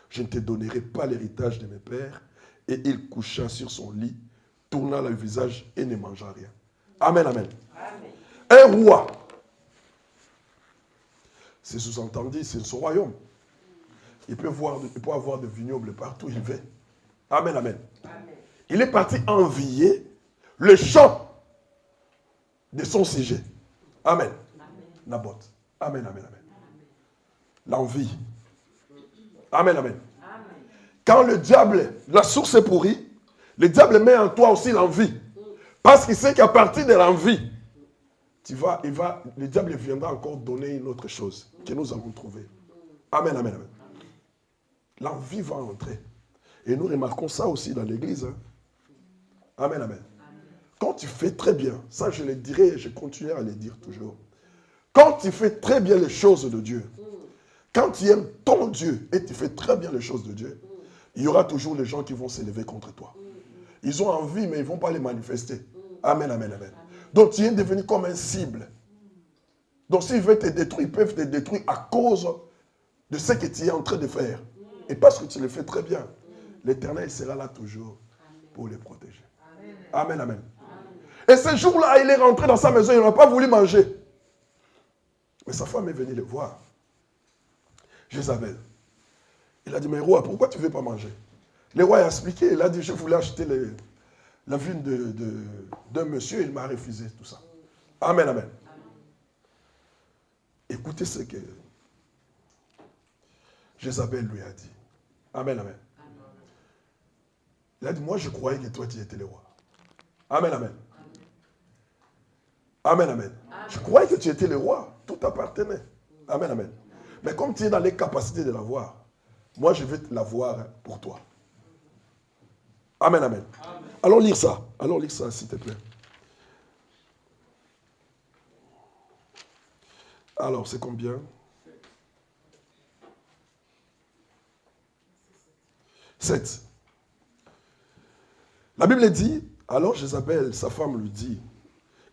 Je ne te donnerai pas l'héritage de mes pères. Et il coucha sur son lit, tourna le visage et ne mangea rien. Amen, amen. Amen. Un roi, c'est sous-entendu, c'est son royaume. Il peut avoir des vignobles partout où il veut. Amen, amen. Amen. Il est parti envier le champ de son sujet. Amen. Naboth. Amen, amen, amen. L'envie. Amen, amen. Quand le diable, la source est pourrie, le diable met en toi aussi l'envie. Parce qu'il sait qu'à partir de l'envie, le diable viendra encore donner une autre chose que nous avons trouvée. Amen, amen, amen. L'envie va entrer. Et nous remarquons ça aussi dans l'église. Hein. Amen, amen. Quand tu fais très bien, ça je le dirai et je continuerai à le dire toujours. Quand tu fais très bien les choses de Dieu, quand tu aimes ton Dieu et tu fais très bien les choses de Dieu, il y aura toujours les gens qui vont s'élever contre toi. Ils ont envie, mais ils ne vont pas les manifester. Amen, amen, amen. Donc tu es devenu comme un cible. Donc s'ils veulent te détruire, ils peuvent te détruire à cause de ce que tu es en train de faire. Et parce que tu le fais très bien, l'Éternel sera là toujours pour les protéger. Amen, amen. Et ce jour-là, il est rentré dans sa maison, il n'a pas voulu manger. Mais sa femme est venue le voir. Jézabel. Il a dit, mais roi, pourquoi tu ne veux pas manger? Le roi a expliqué, il a dit, je voulais acheter la vigne d'un monsieur, il m'a refusé tout ça. Amen, amen. Écoutez ce que Jézabel lui a dit. Amen, amen. Il a dit, moi je croyais que toi tu étais le roi. Amen, amen. Amen, amen. Je croyais que tu étais le roi, tout appartenait. Amen, amen. Mais comme tu es dans les capacités de l'avoir, moi je vais l'avoir pour toi. Amen, amen. Amen. Allons lire ça, s'il te plaît. Alors, c'est combien? 7. La Bible dit, alors Jézabel, sa femme, lui dit,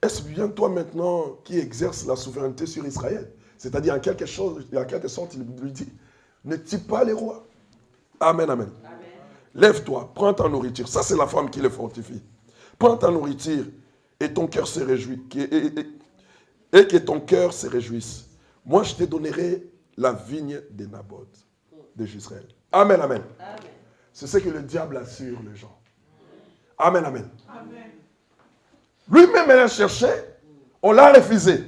est-ce bien toi maintenant qui exerces la souveraineté sur Israël? C'est-à-dire, en quelque sorte, il lui dit, ne tue pas les rois. Amen, amen. Amen. Lève-toi, prends ta nourriture. Ça, c'est la femme qui le fortifie. Prends ta nourriture et ton cœur se réjouit. Et que ton cœur se réjouisse. Moi, je te donnerai la vigne de Naboth, de Jezreel. Amen, amen. Amen. C'est ce que le diable assure les gens. Amen, amen. Amen. Lui-même, il a cherché, on l'a refusé.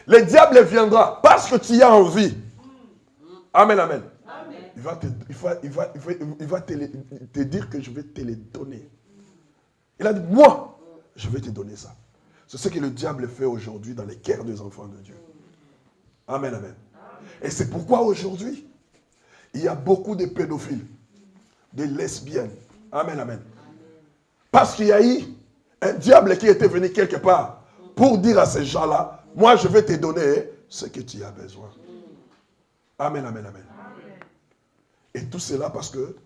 Le diable viendra parce que tu as envie. Amen, amen. Amen. Il va te dire que je vais te les donner. Il a dit, moi, je vais te donner ça. C'est ce que le diable fait aujourd'hui dans les cœurs des enfants de Dieu. Amen, amen. Et c'est pourquoi aujourd'hui, il y a beaucoup de pédophiles, de lesbiennes. Amen, amen. Parce qu'il y a eu un diable qui était venu quelque part pour dire à ces gens-là, moi je vais te donner ce que tu as besoin. Amen, amen, amen. Et tout cela parce que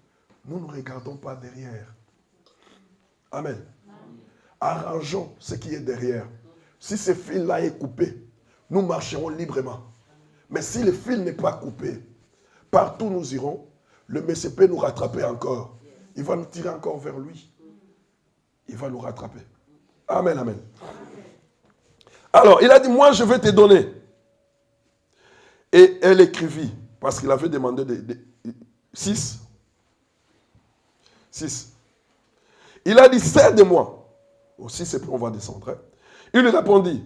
nous ne regardons pas derrière. Amen. Arrangeons ce qui est derrière. Si ce fil-là est coupé, nous marcherons librement. Mais si le fil n'est pas coupé, partout où nous irons, le Messie peut nous rattraper encore. Il va nous tirer encore vers lui. Il va nous rattraper. Amen, amen. Alors, il a dit, moi je vais te donner. Et elle écrivit, parce qu'il avait demandé 6. Il a dit, cède-moi. Aussi, on va descendre. Hein. Il lui répondit,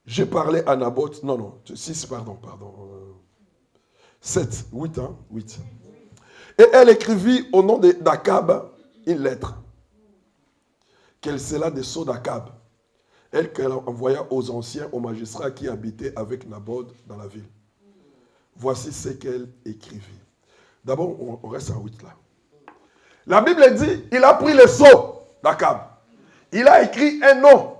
j'ai parlé à Naboth. Non, 6, pardon. 7, 8, hein, 8. Et elle écrivit au nom d'Akab une lettre. Qu'elle scella des sceaux d'Akab. Elle qu'elle envoya aux anciens, aux magistrats qui habitaient avec Naboth dans la ville. Voici ce qu'elle écrivit. D'abord, on reste à 8 là. La Bible dit, il a pris les sceaux d'Akab. Il a écrit un nom.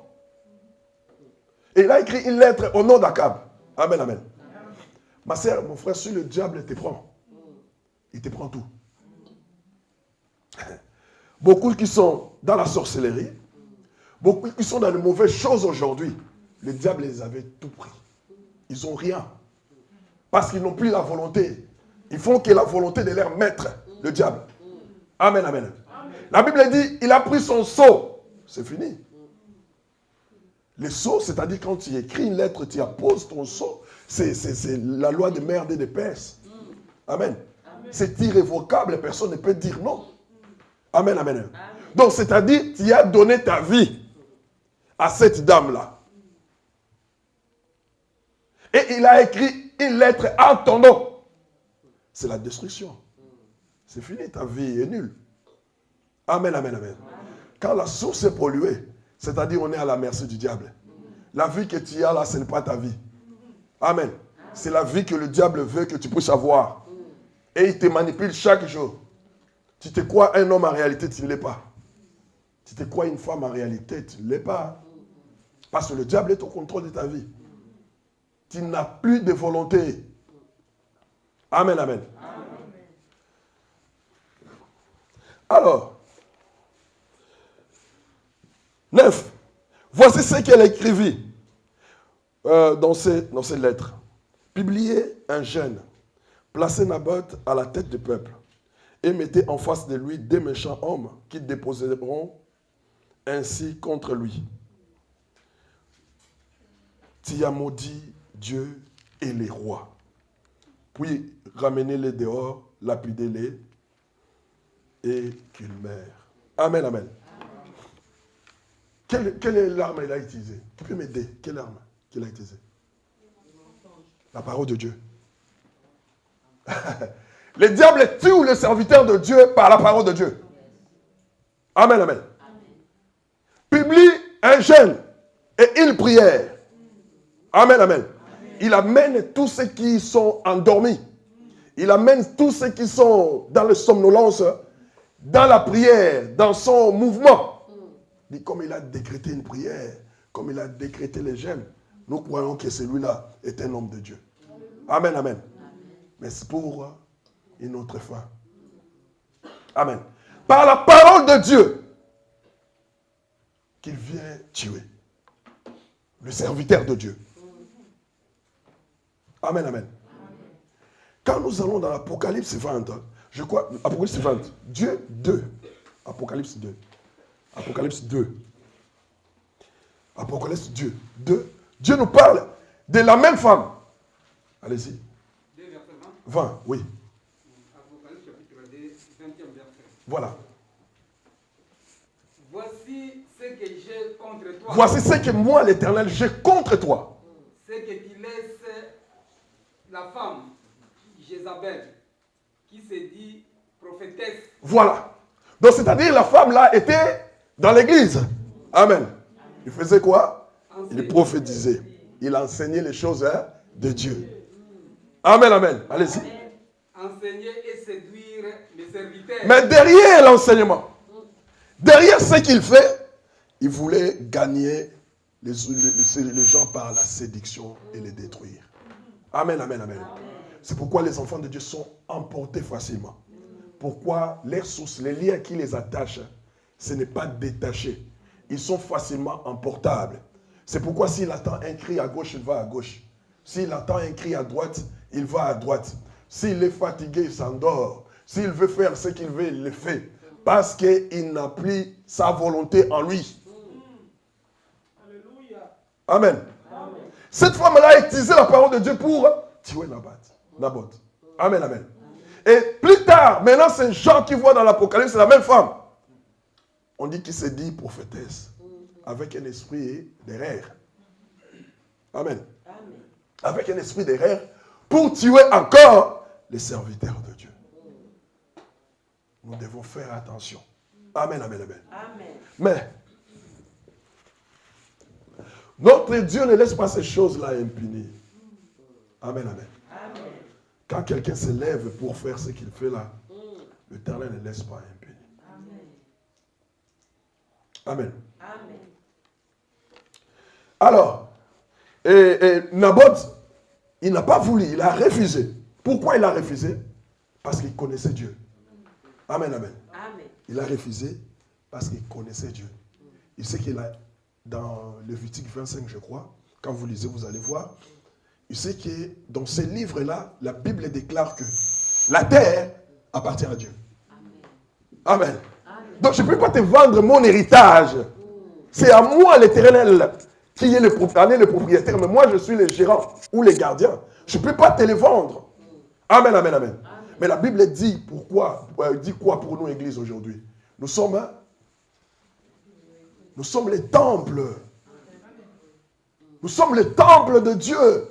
Et il a écrit une lettre au nom d'Akab. Amen, amen. Ma sœur, mon frère, si le diable te prend, il te prend tout. Beaucoup qui sont dans la sorcellerie, beaucoup qui sont dans les mauvaises choses aujourd'hui, le diable les avait tout pris. Ils n'ont rien. Parce qu'ils n'ont plus la volonté. Ils font que la volonté de leur maître, le diable. Amen, amen. La Bible dit, il a pris son sceau. C'est fini. Le sceau, c'est-à-dire quand tu écris une lettre, tu apposes ton sceau. C'est la loi de merde et de Perse. Amen. C'est irrévocable, personne ne peut dire non. Amen, amen. Amen. Donc, c'est-à-dire, tu as donné ta vie à cette dame-là. Et il a écrit une lettre à ton nom. C'est la destruction. C'est fini, ta vie est nulle. Amen, amen, amen. Quand la source est polluée, c'est-à-dire on est à la merci du diable. La vie que tu as là, ce n'est pas ta vie. Amen. C'est la vie que le diable veut que tu puisses avoir. Et il te manipule chaque jour. Tu te crois un homme en réalité, tu ne l'es pas. Tu te crois une femme en réalité, tu ne l'es pas. Parce que le diable est au contrôle de ta vie. Tu n'as plus de volonté. Amen, amen. Alors, 9. Voici ce qu'elle écrivit dans ces lettres. Publiez un jeûne, placez Naboth à la tête du peuple et mettez en face de lui des méchants hommes qui déposeront ainsi contre lui. Tu as maudit Dieu et les rois. Puis ramenez-les dehors, lapidez-les et qu'ils meurent. Amen, amen. Quelle est l'arme qu'il a utilisée? Tu peux m'aider? Quelle arme qu'il a utilisée? La parole de Dieu. Le diable tue le serviteur de Dieu par la parole de Dieu. Amen, amen. Publie un jeûne et une prière. Amen, amen. Il amène tous ceux qui sont endormis. Il amène tous ceux qui sont dans le somnolence, dans la prière, dans son mouvement. Comme il a décrété une prière, comme il a décrété les jeûnes, nous croyons que celui-là est un homme de Dieu. Amen, amen. Mais c'est pour une autre fin. Amen. Par la parole de Dieu, qu'il vient tuer le serviteur de Dieu. Amen, amen. Quand nous allons dans l'Apocalypse 20, je crois, Apocalypse 20, Dieu 2, Apocalypse 2. Apocalypse 2. Apocalypse 2. Dieu nous parle de la même femme. Allez-y. 2 verset 20. 20, oui. Apocalypse chapitre 2, 20e verset. Voilà. Voici ce que j'ai contre toi. Voici ce que moi, l'Éternel, j'ai contre toi. C'est que tu laisses la femme, Jézabel, qui se dit prophétesse. Voilà. Donc, c'est-à-dire, la femme là était dans l'église. Amen. Il faisait quoi? Il prophétisait. Il enseignait les choses de Dieu. Amen, amen. Allez-y. Enseigner et séduire les serviteurs. Mais derrière l'enseignement, derrière ce qu'il fait, il voulait gagner les gens par la séduction et les détruire. Amen, amen, amen. C'est pourquoi les enfants de Dieu sont emportés facilement. Pourquoi les sources, les liens qui les attachent, ce n'est pas détaché. Ils sont facilement emportables. C'est pourquoi s'il attend un cri à gauche, il va à gauche. S'il attend un cri à droite, il va à droite. S'il est fatigué, il s'endort. S'il veut faire ce qu'il veut, il le fait. Parce qu'il n'a plus sa volonté en lui. Amen. Amen. Cette femme-là a utilisé la parole de Dieu pour tuer Naboth. Amen, amen. Et plus tard, maintenant c'est Jean qui voit dans l'Apocalypse, c'est la même femme. On dit qu'il s'est dit prophétesse. Avec un esprit d'erreur. Amen. Amen. Avec un esprit d'erreur pour tuer encore les serviteurs de Dieu. Nous devons faire attention. Amen, amen, amen. Amen. Mais notre Dieu ne laisse pas ces choses-là impunies. Amen, amen. Amen. Quand quelqu'un se lève pour faire ce qu'il fait là, l'Éternel ne laisse pas impuni. Amen. Amen. Alors, Naboth, il n'a pas voulu, il a refusé. Pourquoi il a refusé? Parce qu'il connaissait Dieu. Amen, amen. Amen. Il a refusé parce qu'il connaissait Dieu. Il sait qu'il a, dans Lévitique 25, je crois, quand vous lisez, vous allez voir, il sait que dans ces livres-là, la Bible déclare que la terre appartient à Dieu. Amen. Amen. Amen. Donc je ne peux pas te vendre mon héritage. C'est à moi, l'Éternel, qui est le propriétaire, mais moi je suis le gérant ou le gardien. Je ne peux pas te les vendre. Amen, amen, amen. Mais la Bible dit pourquoi, dit quoi pour nous, Église, aujourd'hui? Nous sommes les temples. Nous sommes les temples de Dieu.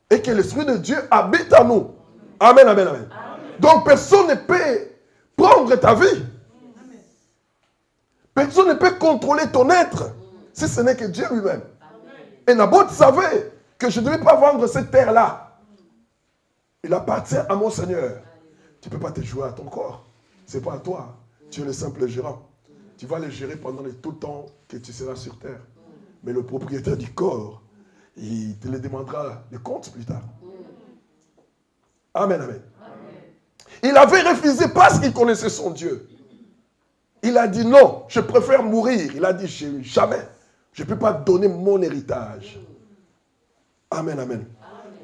Et que l'Esprit de Dieu habite en nous. Amen, amen, amen. Donc personne ne peut prendre ta vie. Personne ne peut contrôler ton être. Si ce n'est que Dieu lui-même. Et Naboth savait que je ne devais pas vendre cette terre-là. Il appartient à mon Seigneur. Tu ne peux pas te jouer à ton corps. Ce n'est pas à toi. Tu es le simple gérant. Tu vas le gérer pendant tout le temps que tu seras sur terre. Mais le propriétaire du corps, il te le demandera des comptes plus tard. Amen, amen. Il avait refusé parce qu'il connaissait son Dieu. Il a dit non, je préfère mourir. Il a dit jamais. Je ne peux pas donner mon héritage. Amen, amen.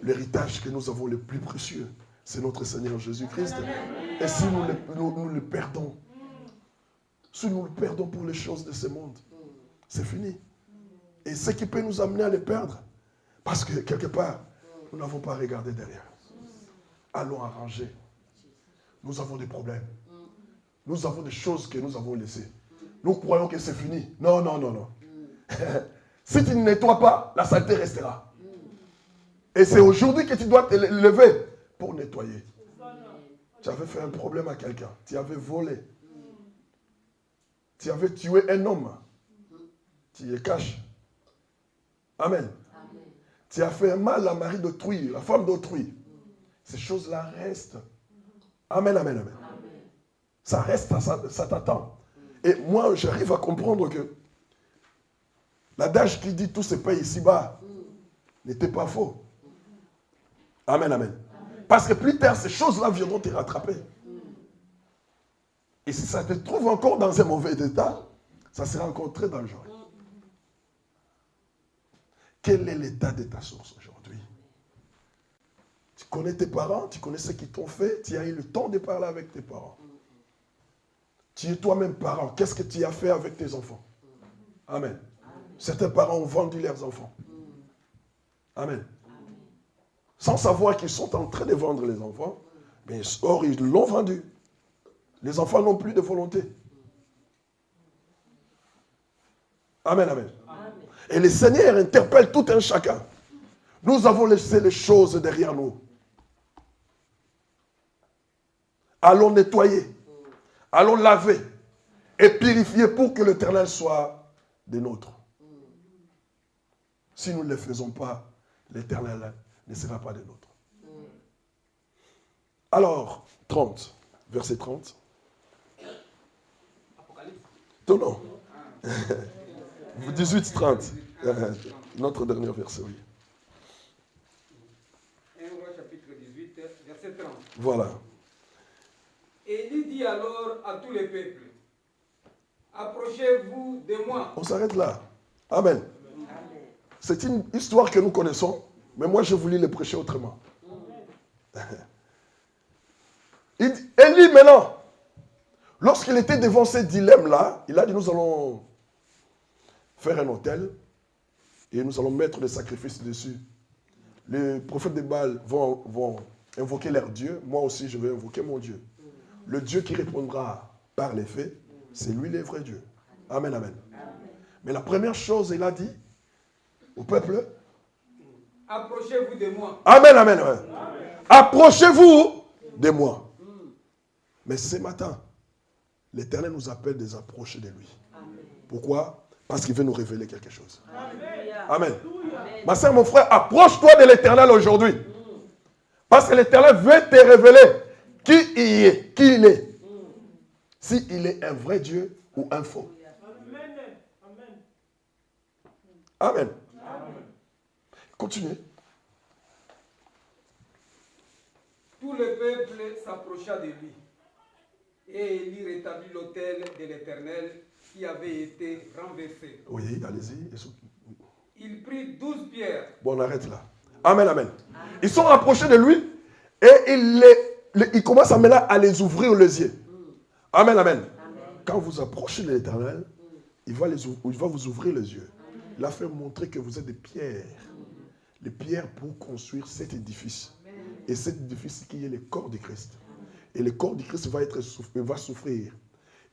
L'héritage que nous avons le plus précieux, c'est notre Seigneur Jésus-Christ. Et si nous le perdons, si nous le perdons pour les choses de ce monde, c'est fini. Et ce qui peut nous amener à les perdre, parce que quelque part, nous n'avons pas regardé derrière. Allons arranger. Nous avons des problèmes. Nous avons des choses que nous avons laissées. Nous croyons que c'est fini. Non, non, non, non. Si tu ne nettoies pas, la saleté restera. Et c'est aujourd'hui que tu dois te lever pour nettoyer. Tu avais fait un problème à quelqu'un. Tu avais volé. Tu avais tué un homme. Tu le caches. Amen. Tu as fait un mal à la mari d'autrui, la femme d'autrui. Ces choses-là restent. Amen, amen, amen. Ça reste, ça t'attend. Et moi, j'arrive à comprendre que l'adage qui dit tout se paye ici-bas n'était pas faux. Amen, amen. Parce que plus tard, ces choses-là viendront te rattraper. Et si ça te trouve encore dans un mauvais état, ça sera encore très dangereux. Quel est l'état de ta source aujourd'hui? Tu connais tes parents, tu connais ce qu'ils t'ont fait, tu as eu le temps de parler avec tes parents. Tu es toi-même parent, qu'est-ce que tu as fait avec tes enfants? Amen. Certains parents ont vendu leurs enfants. Amen. Sans savoir qu'ils sont en train de vendre les enfants, mais or ils l'ont vendu. Les enfants n'ont plus de volonté. Amen, amen. Et le Seigneur interpelle tout un chacun. Nous avons laissé les choses derrière nous. allons nettoyer, allons laver et purifier pour que l'Éternel soit des nôtres. Si nous ne le faisons pas, l'Éternel ne sera pas des nôtres. Alors, 30, verset 30. Non, non. 18, 30. Notre dernier verset, oui. 1 Roi chapitre 18, verset 30. Voilà. Élie dit alors à tous les peuples, approchez-vous de moi. On s'arrête là. Amen. C'est une histoire que nous connaissons, mais moi je voulais le prêcher autrement. Élie maintenant, lorsqu'il était devant ces dilemmes-là, il a dit nous allons faire un autel et nous allons mettre des sacrifices dessus. Les prophètes de Baal vont invoquer leur Dieu, moi aussi je vais invoquer mon Dieu. Le Dieu qui répondra par les faits, c'est lui le vrai Dieu. Amen, amen. Mais la première chose, il a dit au peuple, approchez-vous de moi. amen, amen, amen. Approchez-vous de moi. Mais ce matin, l'Éternel nous appelle de approcher de lui. Pourquoi? Parce qu'il veut nous révéler quelque chose. Amen. Ma soeur, mon frère, approche-toi de l'Éternel aujourd'hui. Parce que l'Éternel veut te révéler qui il est. S'il est un vrai Dieu ou un faux. Amen. Continuez. Tout le peuple s'approcha de lui. Et Élie rétablit l'autel de l'Éternel qui avait été renversé. Oui, allez-y. Il prit 12 pierres. Bon, on arrête là. Amen, amen. Ils sont rapprochés de lui et il commence maintenant à les ouvrir les yeux. Amen, amen. Quand vous approchez de l'Éternel, il va vous ouvrir les yeux. Il a fait montrer que vous êtes des pierres. Les pierres pour construire cet édifice. Et cet édifice qui est le corps de Christ. Et le corps de Christ va souffrir.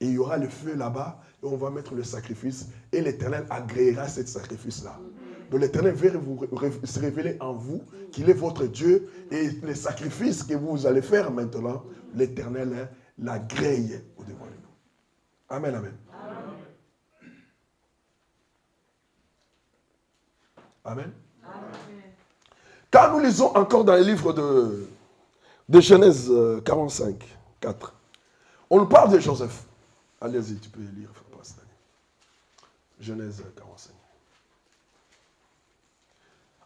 Et il y aura le feu là-bas, et on va mettre le sacrifice, et l'Éternel agréera ce sacrifice-là. Donc l'Éternel veut se révéler en vous, qu'il est votre Dieu, et les sacrifices que vous allez faire maintenant, l'Éternel l'agrée au-devant de nous. Amen, amen. Amen. Quand nous lisons encore dans le livre de Genèse 45, 4, on nous parle de Joseph. Allez-y, tu peux lire. Genèse 45.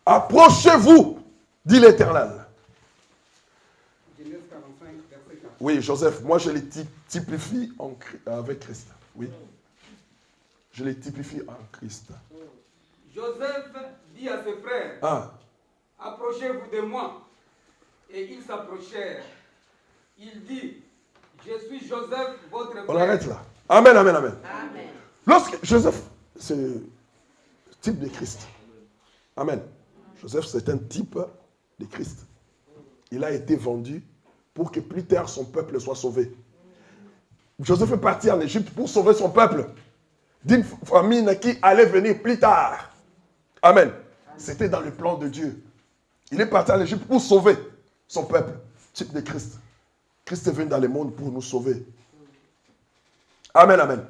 Approchez-vous, dit l'Éternel. Genèse 45, verset 4. Oui, Joseph, moi je les typifie avec Christ. Oui. Je les typifie en Christ. Joseph dit à ses frères, approchez-vous de moi. Et ils s'approchèrent. Il dit, je suis Joseph, votre frère. On arrête là. Amen, amen, amen. Amen. Lorsque Joseph, c'est le type de Christ. Amen. Joseph, c'est un type de Christ. Il a été vendu pour que plus tard son peuple soit sauvé. Joseph est parti en Égypte pour sauver son peuple d'une famine qui allait venir plus tard. Amen. C'était dans le plan de Dieu. Il est parti en Égypte pour sauver son peuple, type de Christ. Christ est venu dans le monde pour nous sauver. Amen, amen.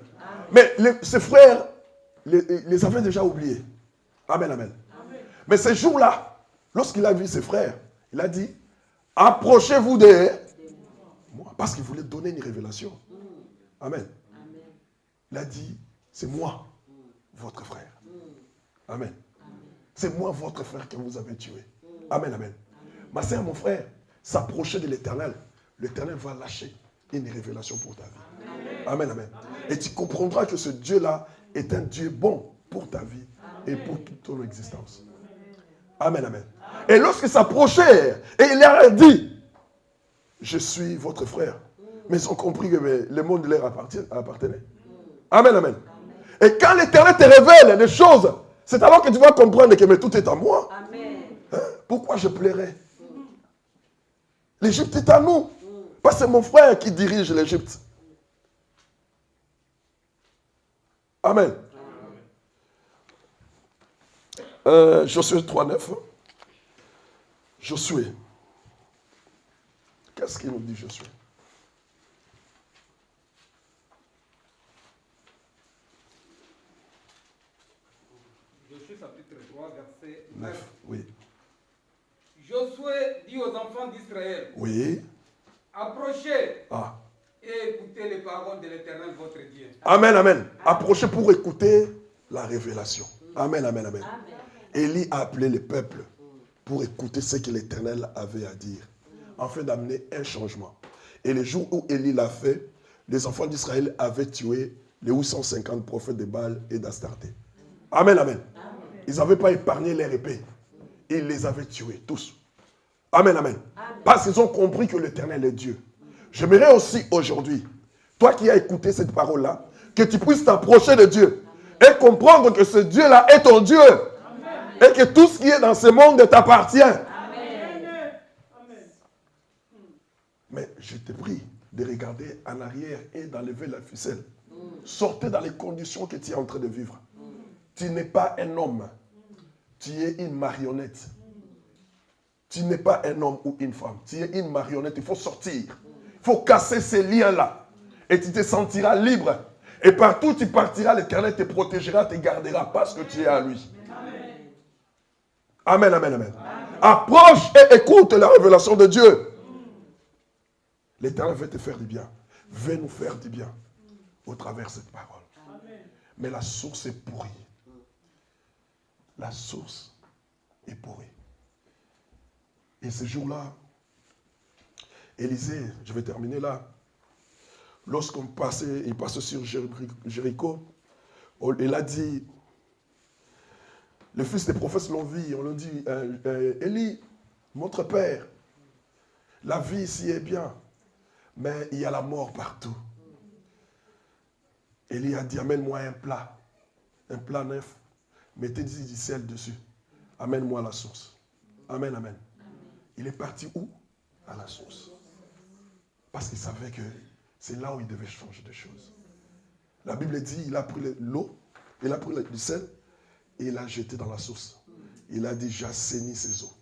Mais ses frères les avaient déjà oubliés. Amen, amen. Mais ce jour-là, lorsqu'il a vu ses frères, il a dit, approchez-vous de moi. Parce qu'il voulait donner une révélation. Amen. Il a dit, c'est moi, votre frère. Amen. C'est moi, votre frère, que vous avez tué. Amen, amen. Ma sœur, mon frère, s'approcher de l'Éternel, l'Éternel va lâcher une révélation pour ta vie. Amen, amen. Et tu comprendras que ce Dieu-là est un Dieu bon pour ta vie et pour toute ton existence. Amen, amen. Et lorsqu'ils s'approchèrent, et il leur a dit, je suis votre frère. Mais ils ont compris que le monde leur appartenait. Amen, amen. Et quand l'Éternel te révèle des choses, c'est alors que tu vas comprendre que mais tout est à moi. Amen. Hein? Pourquoi je plairais? L'Égypte est à nous. Parce que c'est mon frère qui dirige l'Égypte. Amen. Josué 3,9. Josué. Qu'est-ce qu'il nous dit, Josué? Josué chapitre 3, verset 9. Oui. Josué dit aux enfants d'Israël, Oui. approchez Ah. et écoutez les paroles de l'Éternel votre Dieu. Amen, amen. Approchez pour écouter la révélation. Amen, amen, amen. Élie a appelé le peuple pour écouter ce que l'Éternel avait à dire, afin d'amener un changement. Et le jour où Élie l'a fait, les enfants d'Israël avaient tué les 850 prophètes de Baal et d'Astarté. Amen, amen. Ils n'avaient pas épargné leur épée. Ils les avaient tués, tous. Amen, amen. Parce qu'ils ont compris que l'Éternel est Dieu. J'aimerais aussi aujourd'hui, toi qui as écouté cette parole-là, que tu puisses t'approcher de Dieu et comprendre que ce Dieu-là est ton Dieu. Et que tout ce qui est dans ce monde t'appartient. Mais je te prie de regarder en arrière et d'enlever la ficelle. Sortez dans les conditions que tu es en train de vivre. Tu n'es pas un homme. Tu es une marionnette. Tu n'es pas un homme ou une femme. Tu es une marionnette. Il faut sortir. Il faut casser ces liens-là. Et tu te sentiras libre. Et partout où tu partiras, l'Éternel te protégera, te gardera parce que tu es à lui. Amen, amen, amen. Approche et écoute la révélation de Dieu. L'Éternel veut te faire du bien. Veut nous faire du bien au travers de cette parole. Mais la source est pourrie. La source est pourrie. Et ce jour-là, Élisée, je vais terminer là, lorsqu'on passait, il passait sur Jéricho, il a dit, le fils des prophètes l'ont vu, on lui dit, Élie, notre père, la vie ici est bien, mais il y a la mort partout. Élie a dit, amène-moi un plat neuf, mettez du sel dessus, amène-moi à la source. Amen, amen. Il est parti où? À la source. Parce qu'il savait que c'est là où il devait changer de choses. La Bible dit, il a pris l'eau, il a pris du sel, et il l'a jeté dans la source. Il a dit, j'assainis ces eaux.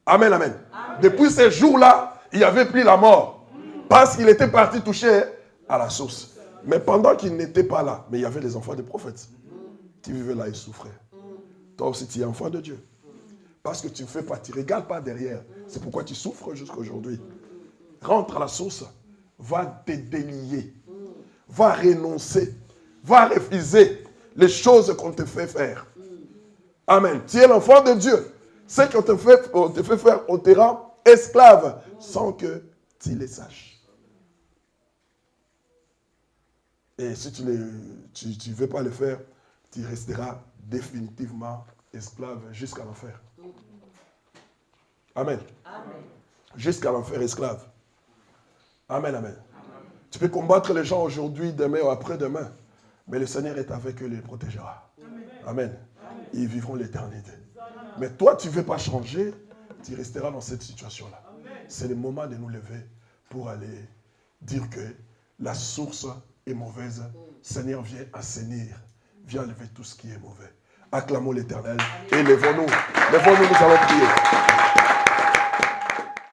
Amen, amen. Depuis ces jours-là, il n'y avait plus la mort. Parce qu'il était parti toucher à la source. Mais pendant qu'il n'était pas là, mais il y avait les enfants des prophètes qui vivaient là et souffraient. Toi aussi, tu es enfant de Dieu. Parce que tu ne fais pas, tu ne regardes pas derrière. C'est pourquoi tu souffres jusqu'à aujourd'hui. Rentre à la source, va te délier, va renoncer, va refuser les choses qu'on te fait faire. Amen. Tu es l'enfant de Dieu. Ce qu'on te fait faire, on te rend esclave sans que tu les saches. Et si tu ne veux pas le faire, tu resteras définitivement esclave jusqu'à l'enfer. Amen. Jusqu'à l'enfer esclave. Amen, amen. Tu peux combattre les gens aujourd'hui, demain ou après-demain, mais le Seigneur est avec eux et les protégera. Amen. Ils vivront l'éternité. Mais toi, tu ne veux pas changer, tu resteras dans cette situation-là. C'est le moment de nous lever pour aller dire que la source est mauvaise. Seigneur, viens assainir, viens enlever tout ce qui est mauvais. Acclamons l'Éternel et lèvons-nous. Lèvons-nous, nous allons prier.